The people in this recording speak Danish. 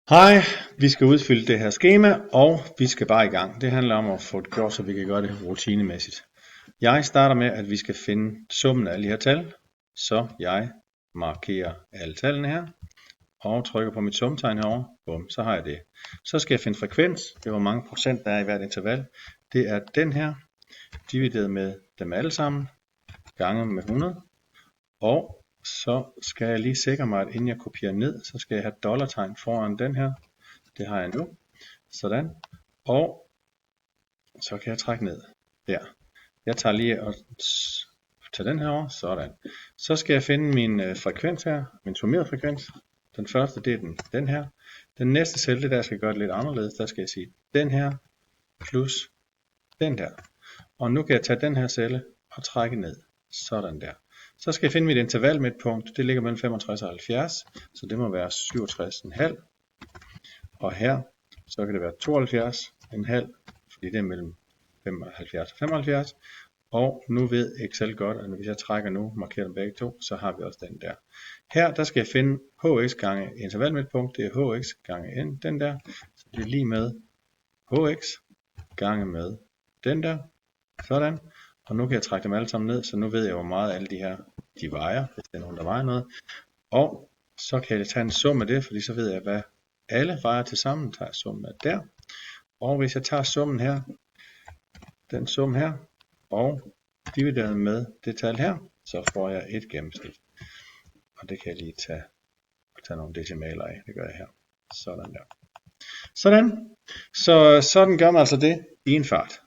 Hej, vi skal udfylde det her skema, og vi skal bare i gang. Det handler om at få det gjort, så vi kan gøre det rutinemæssigt. Jeg starter med, at vi skal finde summen af alle de her tal, så jeg markerer alle tallene her, og trykker på mit sumtegn herovre. Bum, så har jeg det. Så skal jeg finde frekvens, det er hvor mange procent der er i hvert interval. Det er den her, divideret med dem alle sammen, gange med 100, og så skal jeg lige sikre mig, at inden jeg kopierer ned, så skal jeg have dollartegn foran den her. Det har jeg nu. Sådan. Og så kan jeg trække ned. Der. Jeg tager lige og tager den her over. Sådan. Så skal jeg finde min frekvens her. Min summerede frekvens. Den første, det er den her. Den næste celle, der skal gøre det lidt anderledes. Der skal jeg sige den her plus den der. Og nu kan jeg tage den her celle og trække ned. Sådan der. Så skal jeg finde mit interval med et punkt. Det ligger mellem 65 og 70. Så det må være 67,5. Og her, så kan det være 72,5, fordi det er mellem 75 og 75. Og nu ved Excel godt, at hvis jeg trækker nu, markerer dem begge to, så har vi også den der. Her, der skal jeg finde hx gange intervalmidtpunkt, det er hx gange n, den der. Så det er lige med hx gange med den der. Sådan. Og nu kan jeg trække dem alle sammen ned, så nu ved jeg, hvor meget alle de her, de vejer, hvis det er nogen, der vejer noget. Og så kan jeg tage en sum af det, fordi så ved jeg, hvad alle vejer til sammen, tager jeg summen af der. Og hvis jeg tager summen her, den sum her, og divideret med det tal her, så får jeg et gennemsnit. Og det kan jeg lige tage nogle decimaler af. Det gør jeg her. Sådan der. Sådan. Så sådan gør man altså det i en fart.